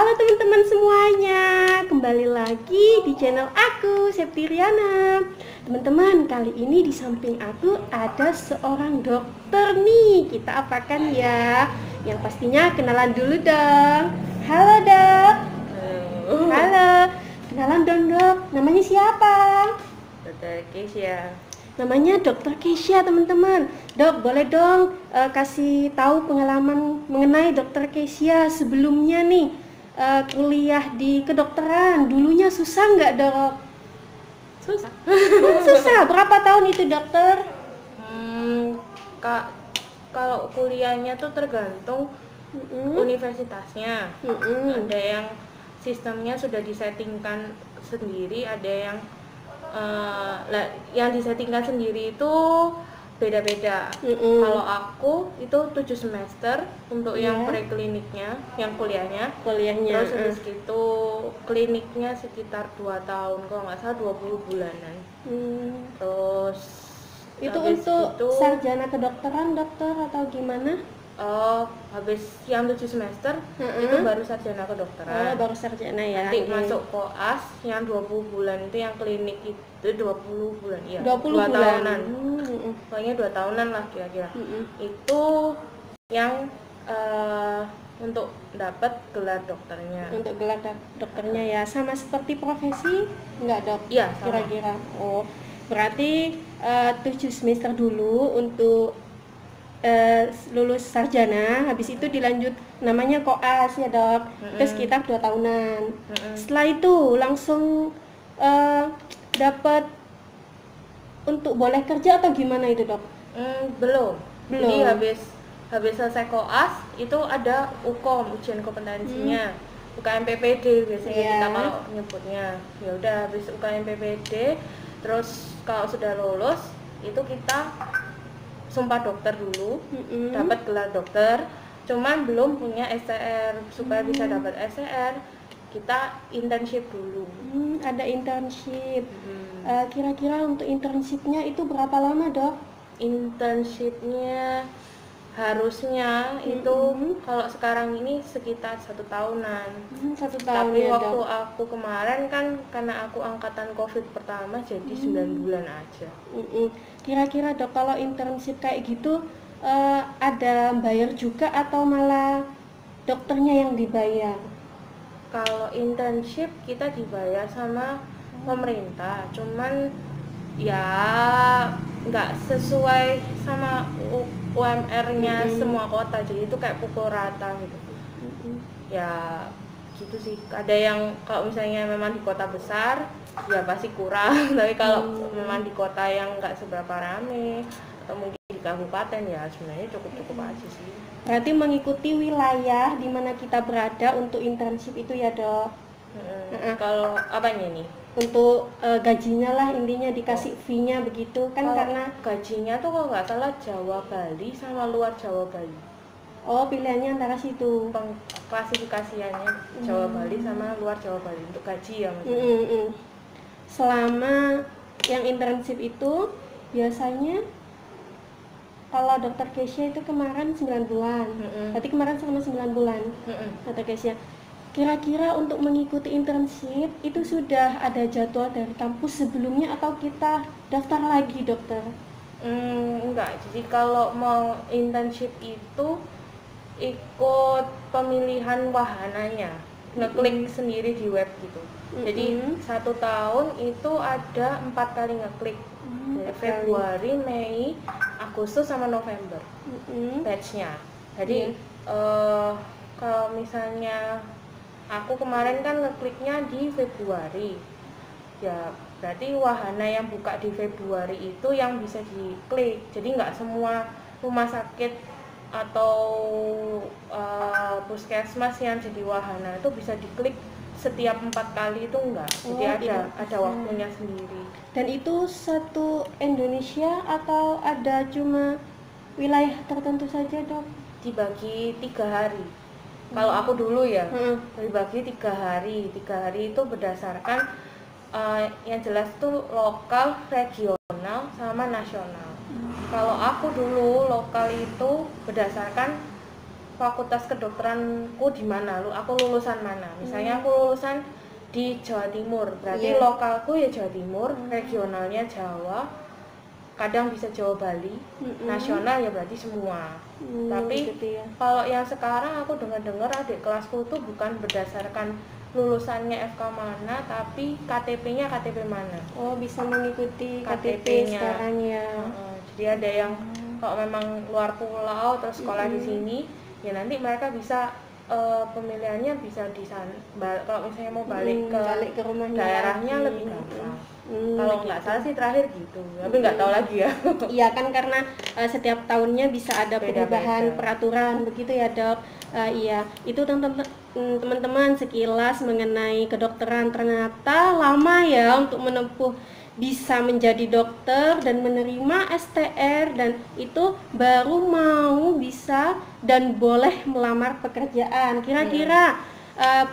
Halo teman-teman semuanya, kembali lagi di channel aku, Septiriana. Teman-teman, kali ini di samping aku ada seorang dokter nih. Kita apakan ya? Yang pastinya kenalan dulu dong. Halo dok. Halo. Kenalan dong dok. Namanya siapa? Dokter Keisha. Namanya Dokter Keisha teman-teman. Dok, boleh dong kasih tahu pengalaman mengenai Dokter Keisha sebelumnya nih kuliah di kedokteran. Dulunya susah nggak dok? Susah. Susah. Berapa tahun itu dokter? Kak, kalau kuliahnya tuh tergantung universitasnya. Ada yang sistemnya sudah disettingkan sendiri, ada yang yang disettingkan sendiri itu beda-beda. Kalau aku itu 7 semester untuk yang prekliniknya, yang kuliahnya. Terus habis itu kliniknya sekitar 2 tahun, kalau nggak salah 20 bulanan. Terus Itu untuk sarjana kedokteran dokter atau gimana? Habis yang 7 semester itu baru sarjana kedokteran. Baru sarjana ya. Nanti masuk koas yang 20 bulan itu yang klinik itu 20 bulan ya. 20 2 bulan. tahunan. Pokoknya 2 tahunan lah kira-kira. Itu yang untuk dapat gelar dokternya. Untuk gelar dokternya ya, sama seperti profesi enggak dok? Iya, kira-kira. Oh, berarti 7 semester dulu untuk lulus sarjana, habis itu dilanjut namanya koas ya dok. Itu sekitar 2 tahunan. Setelah itu langsung dapat untuk boleh kerja atau gimana itu dok? Belum. Jadi habis selesai koas itu ada UKOM, ujian kompetensinya. UKMPPD biasanya kita kalau nyebutnya. Ya udah habis UKMPPD, terus kalau sudah lulus itu kita sumpah dokter dulu, dapat gelar dokter, cuman belum punya STR. Supaya bisa dapat STR, kita internship dulu. Ada internship. Kira-kira untuk internshipnya itu berapa lama dok? Internshipnya harusnya itu kalau sekarang ini sekitar 1 tahunan. 1 tahun. Tapi ya, waktu dok. aku kemarin kan karena aku angkatan COVID pertama jadi 9 bulan aja. Kira-kira dok kalau internship kayak gitu ada bayar juga atau malah dokternya yang dibayar? Kalau internship kita dibayar sama pemerintah, cuman ya nggak sesuai sama UMR-nya semua kota, jadi itu kayak pukul rata gitu. Ya gitu sih. Ada yang kalau misalnya memang di kota besar ya pasti kurang, tapi kalau memang di kota yang nggak seberapa rame atau mungkin di kabupaten ya sebenarnya cukup aja sih. Berarti mengikuti wilayah di mana kita berada untuk internship itu ya dok. Kalau apanya nih? Untuk gajinya lah intinya dikasih fee-nya begitu kan, karena gajinya tuh kalau nggak salah Jawa Bali sama luar Jawa Bali. Oh, pilihannya antara situ. Klasifikasiannya Jawa Bali sama luar Jawa Bali untuk gaji ya maksudnya. Selama yang internship itu biasanya kalau dokter Keisha itu kemarin 9 bulan. Berarti kemarin selama 9 bulan. Dokter Keisha. Kira-kira untuk mengikuti internship itu sudah ada jadwal dari kampus sebelumnya atau kita daftar lagi dokter? Enggak, jadi kalau mau internship itu ikut pemilihan wahananya, ngeklik sendiri di web gitu. Jadi 1 tahun itu ada 4 kali ngeklik, Februari, Mei, Agustus sama November batchnya. Jadi kalau misalnya aku kemarin kan ngekliknya di Februari, ya berarti wahana yang buka di Februari itu yang bisa diklik. Jadi nggak semua rumah sakit atau puskesmas yang jadi wahana itu bisa diklik setiap 4 kali itu enggak. Jadi ada waktunya sendiri. Dan itu satu Indonesia atau ada cuma wilayah tertentu saja dok? Dibagi 3 hari. Kalau aku dulu ya, dibagi 3 hari. 3 hari itu berdasarkan yang jelas tuh lokal, regional, sama nasional. Kalau aku dulu lokal itu berdasarkan fakultas kedokteranku di mana, aku lulusan mana. Misalnya aku lulusan di Jawa Timur, berarti lokalku ya Jawa Timur, regionalnya Jawa, kadang bisa Jawa Bali, nasional ya berarti semua. Tapi gitu ya. kalau yang sekarang aku dengar adik kelasku tuh bukan berdasarkan lulusannya FK mana, tapi KTP-nya KTP mana. Oh, bisa mengikuti KTP-nya sekarang ya. Jadi ada yang kalau memang luar pulau terus sekolah di sini, ya nanti mereka bisa pemilihannya bisa di sana. Kalau misalnya mau balik ke rumahnya, daerahnya lebih gampang. Kalau nggak salah sih terakhir gitu, tapi nggak tahu lagi ya. Iya kan, karena setiap tahunnya bisa ada perubahan peraturan begitu ya Dok. Iya, itu teman-teman sekilas mengenai kedokteran. Ternyata lama ya untuk menempuh bisa menjadi dokter dan menerima STR, dan itu baru mau bisa dan boleh melamar pekerjaan. Kira-kira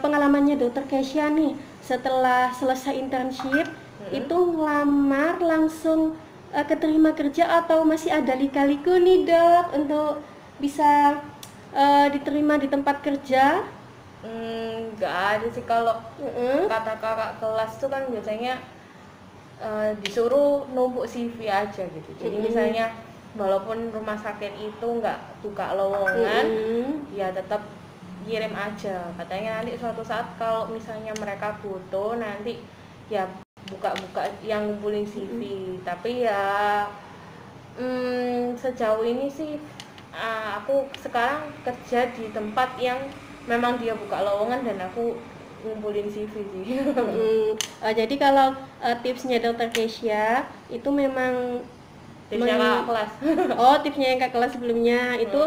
pengalamannya Dokter Kesha nih setelah selesai internship itu ngelamar langsung keterima kerja atau masih ada lika-liku nih Dok untuk bisa diterima di tempat kerja? Nggak ada sih, kalau kata kakak kelas tuh kan biasanya disuruh numpuk CV aja gitu. Jadi misalnya walaupun rumah sakit itu nggak buka lowongan, ya tetap kirim aja. Katanya nanti suatu saat kalau misalnya mereka butuh, nanti ya buka-buka yang ngumpulin CV. Tapi ya sejauh ini sih aku sekarang kerja di tempat yang memang dia buka lowongan dan aku ngumpulin CV sih. Jadi kalau tipsnya Dokter Kesha itu memang tipsnya kakak kelas. Oh, tipsnya yang kakak kelas sebelumnya itu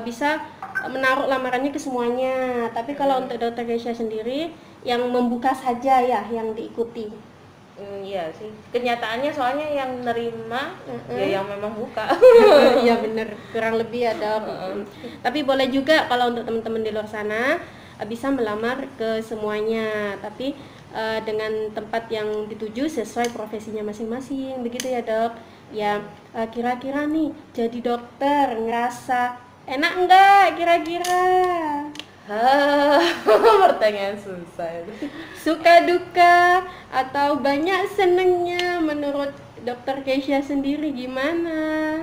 bisa menaruh lamarannya ke semuanya. Tapi kalau untuk Dokter Kesha sendiri yang membuka saja ya yang diikuti. Iya sih, kenyataannya soalnya yang nerima ya yang memang buka. Iya bener, kurang lebih ada. Tapi boleh juga kalau untuk teman-teman di luar sana bisa melamar ke semuanya, tapi dengan tempat yang dituju sesuai profesinya masing-masing, begitu ya Dok. Ya kira-kira nih jadi dokter ngerasa enak enggak kira-kira? Pertanyaan susah. Suka duka atau banyak senengnya menurut Dokter Kesha sendiri gimana?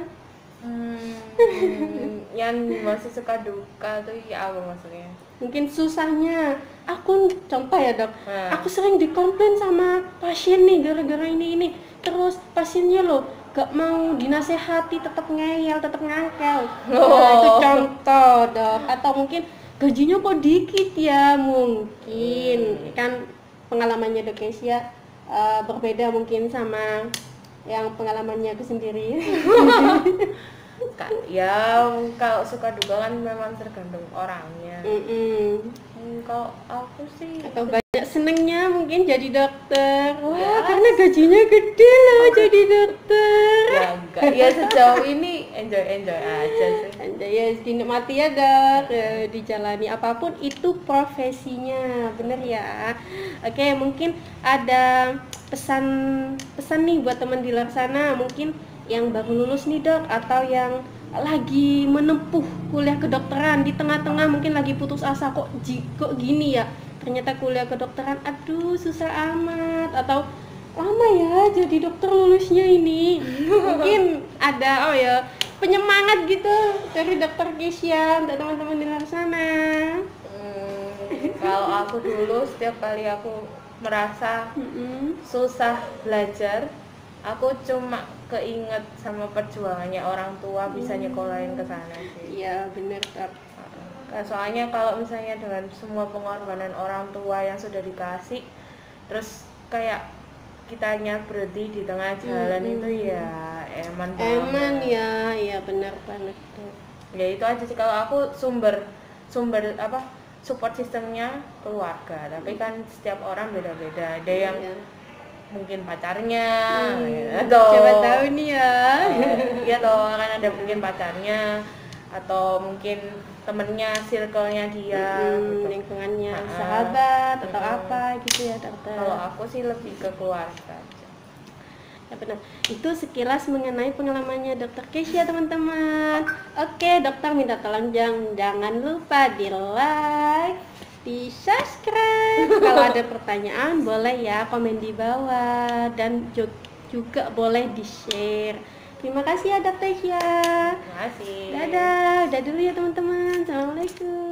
Yang masih suka duka tuh ya apa maksudnya? Mungkin susahnya. Aku contoh ya Dok, aku sering dikomplain sama pasien nih gara-gara ini. Terus pasiennya loh gak mau dinasehati, tetap ngeyel, tetap ngangkel. Nah, itu contoh Dok. Atau mungkin gajinya kok dikit ya, mungkin kan pengalamannya Dok Kesha berbeda mungkin sama yang pengalamannya aku sendiri. Ya kalau suka duka kan memang tergantung orangnya. Kalau aku sih atau banyak senengnya mungkin jadi dokter. Wah, karena gajinya gede loh jadi dokter. Ya enggak, ya sejauh ini enjoy aja sih. Enjoy ya, dinikmati ya Dok, dijalani apapun itu profesinya, bener ya. Oke, mungkin ada pesan nih buat teman di luar sana, mungkin yang baru lulus nih Dok, atau yang lagi menempuh kuliah kedokteran di tengah-tengah mungkin lagi putus asa, kok gini ya, ternyata kuliah kedokteran aduh susah amat, atau lama ya jadi dokter lulusnya ini. Mungkin ada penyemangat gitu dari Dokter Kesha untuk teman-teman di luar sana. Kalau aku dulu setiap kali aku merasa susah belajar, aku cuma keinget sama perjuangannya orang tua bisa nyekolahin ke sana sih. Iya bener Kak. Soalnya kalau misalnya dengan semua pengorbanan orang tua yang sudah dikasih, terus kayak kitanya berhenti di tengah jalan itu ya eman ya, iya benar banget. Ya itu aja sih kalau aku sumber support sistemnya keluarga, tapi kan setiap orang beda-beda, ada yang mungkin pacarnya atau coba tahu nih ya. Iya toh, kan ada mungkin pacarnya atau mungkin temennya, circle-nya dia, lingkungannya, sahabat atau apa gitu ya dokter. Kalau aku sih lebih ke keluarga aja. Ya benar. Itu sekilas mengenai pengalamannya Dokter Keisha, teman-teman. Oke, dokter minta tolong jangan lupa di like, di subscribe. Kalau ada pertanyaan boleh ya komen di bawah, dan juga boleh di share. Terima kasih ya Dokter Keisha. Terima kasih. Dadah, udah dulu ya teman-teman. Assalamualaikum.